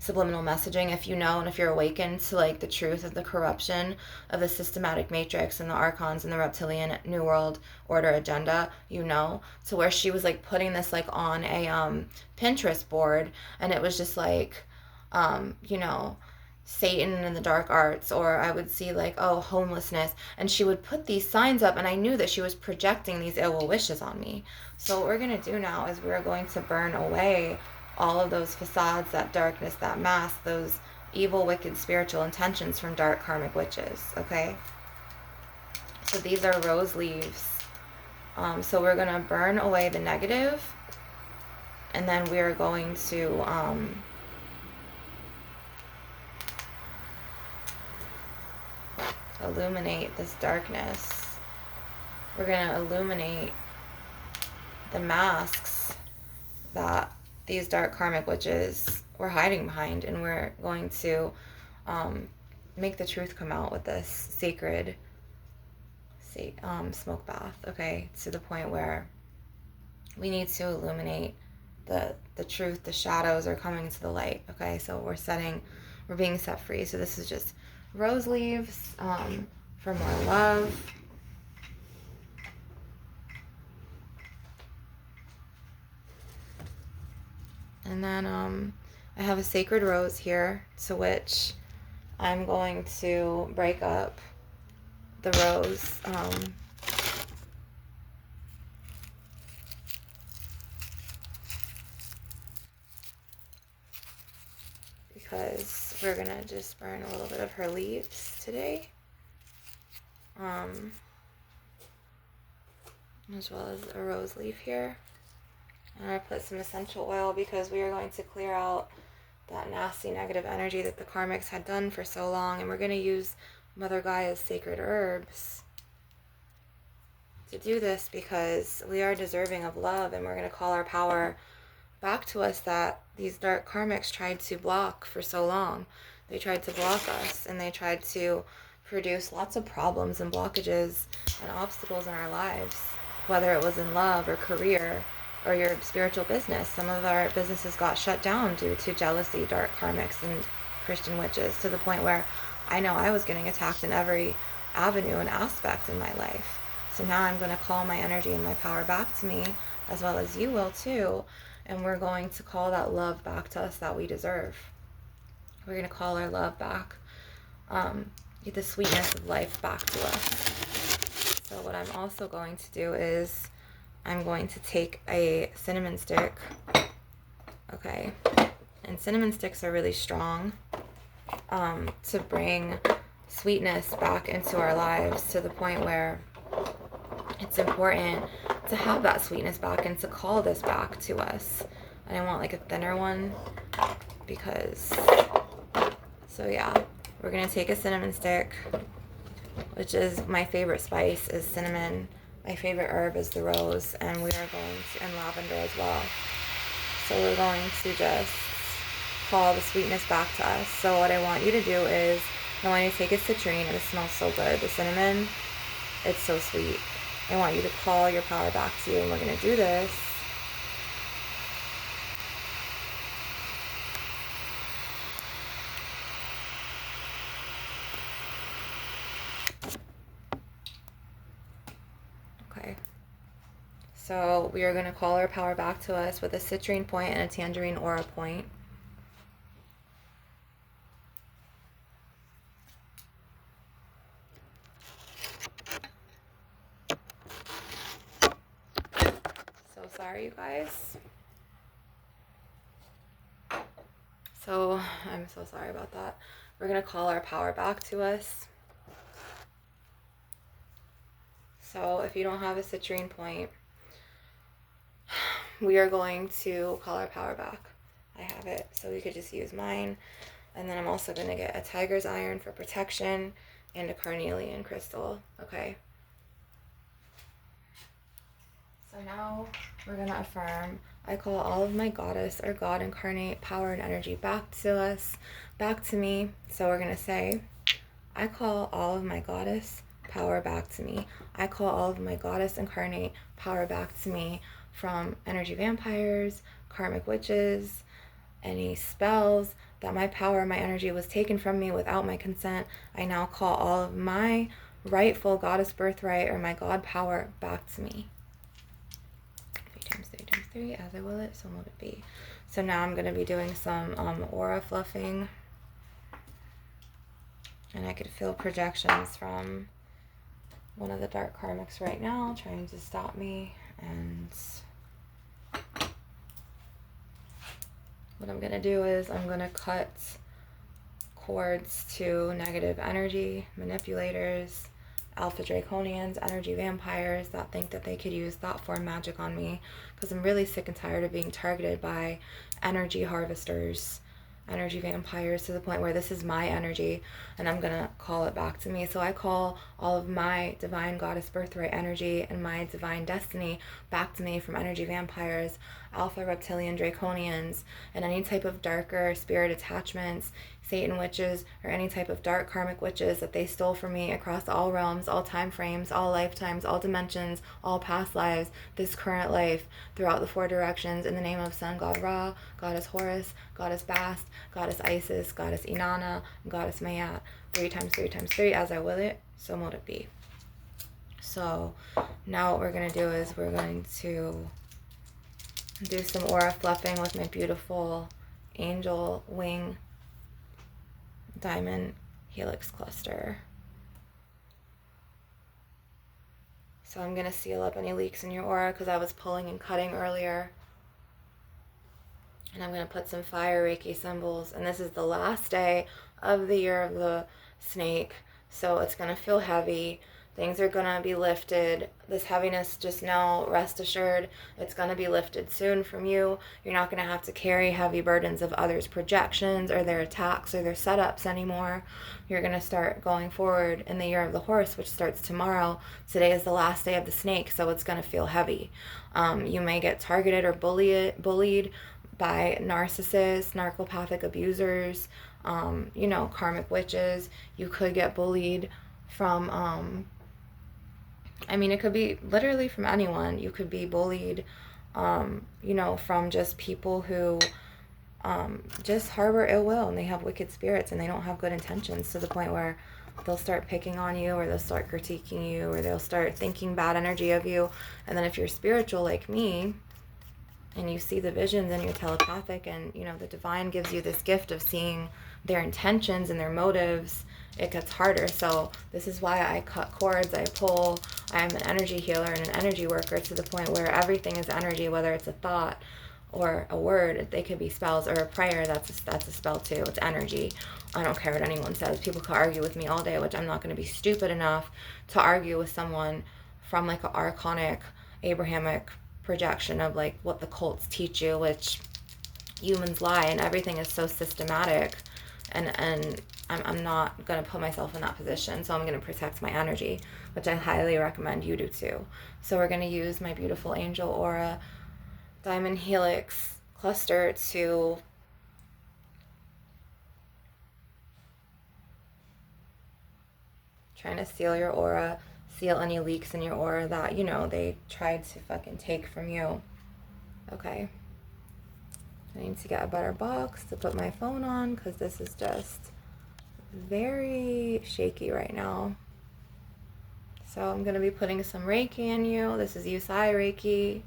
messaging, if you know and if you're awakened to like the truth of the corruption of the systematic matrix and the archons and the reptilian new world order agenda, to where she was like putting this like on a Pinterest board, and it was just like you know Satan and the dark arts, or I would see like, oh, homelessness, and she would put these signs up, and I knew that she was projecting these ill wishes on me. So what we're going to do now is we're going to burn away all of those facades, that darkness, that mask, those evil, wicked spiritual intentions from dark karmic witches, okay? So these are rose leaves. So we're going to burn away the negative, and then we're going to illuminate this darkness. We're going to illuminate the masks that these dark karmic witches were hiding behind, and we're going to make the truth come out with this sacred smoke bath, okay, to the point where we need to illuminate the truth. The shadows are coming to the light, okay? So we're being set free. So this is just rose leaves for more love. And then I have a sacred rose here, to which I'm going to break up the rose. Because we're going to just burn a little bit of her leaves today. As well as a rose leaf here. And I put some essential oil because we are going to clear out that nasty negative energy that the karmics had done for so long. And we're going to use Mother Gaia's sacred herbs to do this, because we are deserving of love, and we're going to call our power back to us that these dark karmics tried to block for so long. They tried to block us, and they tried to produce lots of problems and blockages and obstacles in our lives, whether it was in love or career or your spiritual business. Some of our businesses got shut down due to jealousy, dark karmics, and Christian witches, to the point where I know I was getting attacked in every avenue and aspect in my life. So now I'm going to call my energy and my power back to me, as well as you will too, and we're going to call that love back to us that we deserve. We're going to call our love back, get the sweetness of life back to us. So what I'm also going to do is I'm going to take a cinnamon stick, okay, and cinnamon sticks are really strong, to bring sweetness back into our lives, to the point where it's important to have that sweetness back and to call this back to us. And I want like a thinner one, because, so yeah, we're going to take a cinnamon stick, which is my favorite spice is cinnamon. My favorite herb is the rose, and we are going to, and lavender as well. So we're going to just call the sweetness back to us. So what I want you to do is, I want you to take a citrine, and it smells so good. The cinnamon, it's so sweet. I want you to call your power back to you, and we're going to do this. Okay. So we are going to call our power back to us with a citrine point and a tangerine aura point. So sorry, you guys. So I'm so sorry about that. We're going to call our power back to us. So if you don't have a citrine point, we are going to call our power back. I have it, so we could just use mine. And then I'm also going to get a tiger's iron for protection and a carnelian crystal, okay? So now we're going to affirm, I call all of my goddess or God incarnate power and energy back to us, back to me. So we're going to say, I call all of my goddess power back to me. I call all of my goddess incarnate power back to me from energy vampires, karmic witches, any spells that my power, my energy was taken from me without my consent. I now call all of my rightful goddess birthright or my God power back to me. 3 times 3 times 3, as I will it, so will it be. So now I'm going to be doing some aura fluffing. And I could feel projections from one of the dark karmics right now trying to stop me. And what I'm going to do is I'm going to cut cords to negative energy manipulators, alpha draconians, energy vampires that think that they could use thought form magic on me, because I'm really sick and tired of being targeted by energy harvesters, energy vampires, to the point where this is my energy and I'm gonna call it back to me. So I call all of my divine goddess birthright energy and my divine destiny back to me from energy vampires, alpha reptilian draconians, and any type of darker spirit attachments, Satan witches, or any type of dark karmic witches that they stole from me across all realms, all time frames, all lifetimes, all dimensions, all past lives, this current life, throughout the 4 directions, in the name of Sun God Ra, Goddess Horus, Goddess Bast, Goddess Isis, Goddess Inanna, and Goddess Mayat. 3 times 3 times 3, as I will it, so mote it be. So now what we're going to do is we're going to do some aura fluffing with my beautiful angel wing diamond helix cluster. So I'm going to seal up any leaks in your aura because I was pulling and cutting earlier. And I'm going to put some fire Reiki symbols. And this is the last day of the year of the snake. So it's going to feel heavy. Things are going to be lifted. This heaviness, just know, rest assured, it's going to be lifted soon from you. You're not going to have to carry heavy burdens of others' projections or their attacks or their setups anymore. You're going to start going forward in the year of the horse, which starts tomorrow. Today is the last day of the snake, so it's going to feel heavy. You may get targeted or bullied by narcissists, narcopathic abusers, karmic witches. You could get bullied from it could be literally from anyone. You could be bullied, from just people who just harbor ill will, and they have wicked spirits and they don't have good intentions, to the point where they'll start picking on you, or they'll start critiquing you, or they'll start thinking bad energy of you. And then if you're spiritual like me, and you see the visions and you're telepathic, and the divine gives you this gift of seeing their intentions and their motives, it gets harder. So this is why I cut cords, I pull. I'm an energy healer and an energy worker, to the point where everything is energy, whether it's a thought or a word. They could be spells, or a prayer. That's a spell too. It's energy. I don't care what anyone says. People could argue with me all day, which I'm not going to be stupid enough to argue with someone from like an archonic Abrahamic projection of like what the cults teach you, which humans lie, and everything is so systematic, and I'm not going to put myself in that position. So I'm going to protect my energy, which I highly recommend you do too. So we're going to use my beautiful angel aura diamond helix cluster to trying to seal your aura, seal any leaks in your aura that, they tried to fucking take from you. Okay. I need to get a better box to put my phone on, because this is just very shaky right now. So I'm going to be putting some Reiki in you. This is Usai Reiki.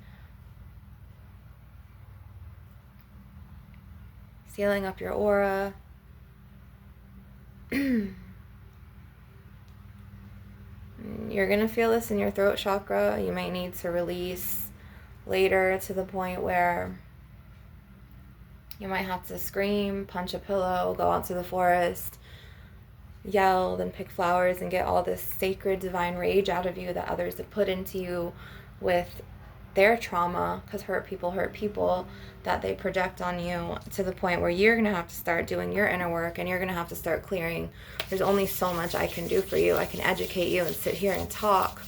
Sealing up your aura. You're going to feel this in your throat chakra. You might need to release later, to the point where you might have to scream, punch a pillow, go out to the forest, yell, and pick flowers, and get all this sacred divine rage out of you that others have put into you with their trauma, because hurt people, that they project on you, to the point where you're going to have to start doing your inner work, and you're going to have to start clearing. There's only so much I can do for you. I can educate you and sit here and talk,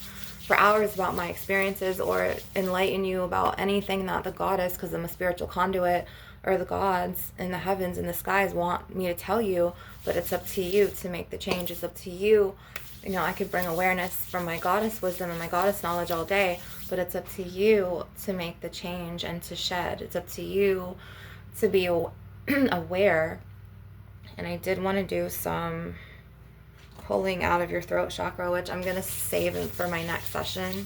for hours about my experiences or enlighten you about anything that the goddess, because I'm a spiritual conduit, or the gods in the heavens and the skies want me to tell you. But it's up to you to make the change. It's up to you. You know, I could bring awareness from my goddess wisdom and my goddess knowledge all day, but it's up to you to make the change and to shed. It's up to you to be aware. And I did want to do some pulling out of your throat chakra, which I'm going to save it for my next session.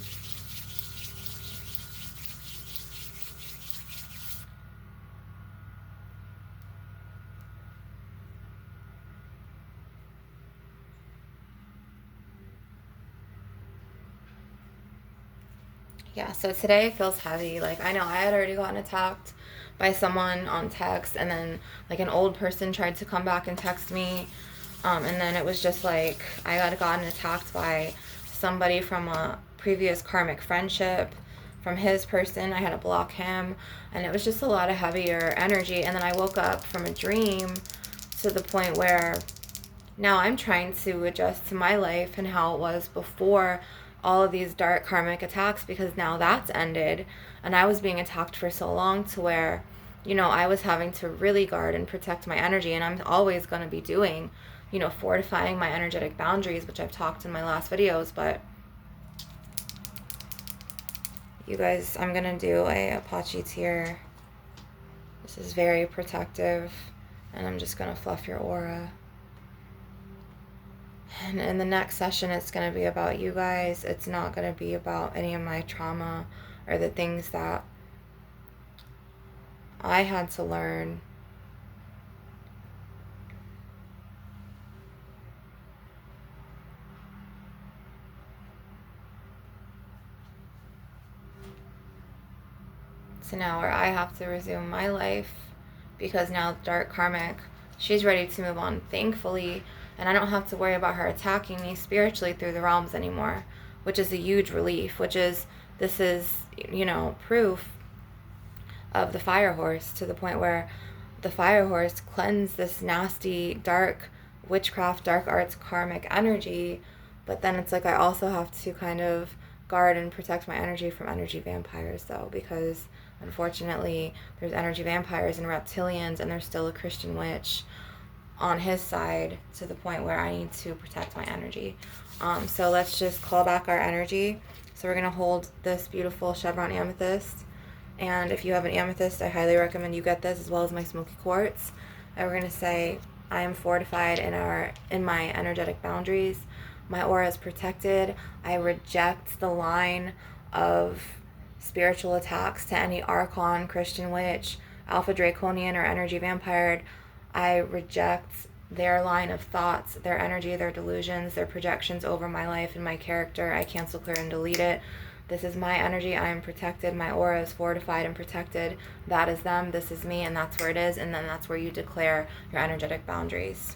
Yeah, so today feels heavy. Like, I know I had already gotten attacked by someone on text, and then like an old person tried to come back and text me, and then it was just like I got gotten attacked by somebody from a previous karmic friendship from his person. I had to block him, and it was just a lot of heavier energy. And then I woke up from a dream to the point where now I'm trying to adjust to my life and how it was before all of these dark karmic attacks, because now that's ended, and I was being attacked for so long to where, you know, I was having to really guard and protect my energy. And I'm always going to be doing, you know, fortifying my energetic boundaries, which I've talked in my last videos. But you guys, I'm going to do a Apache tear. This is very protective, and I'm just going to fluff your aura. And in the next session, it's going to be about you guys. It's not going to be about any of my trauma or the things that I had to learn. So now where I have to resume my life, because now dark karmic, she's ready to move on, thankfully. And I don't have to worry about her attacking me spiritually through the realms anymore, which is a huge relief, this is, you know, proof of the fire horse, to the point where the fire horse cleansed this nasty, dark witchcraft, dark arts, karmic energy. But then it's like I also have to kind of guard and protect my energy from energy vampires, though, because unfortunately there's energy vampires and reptilians, and there's still a Christian witch on his side, to the point where I need to protect my energy. So let's just call back our energy. So we're going to hold this beautiful chevron amethyst. And if you have an amethyst, I highly recommend you get this, as well as my smoky quartz. And we're going to say, I am fortified in my energetic boundaries. My aura is protected. I reject the line of spiritual attacks to any Archon, Christian witch, Alpha Draconian, or energy vampire. I reject their line of thoughts, their energy, their delusions, their projections over my life and my character. I cancel, clear, and delete it. This is my energy. I am protected. My aura is fortified and protected. That is them. This is me, and that's where it is. And then that's where you declare your energetic boundaries.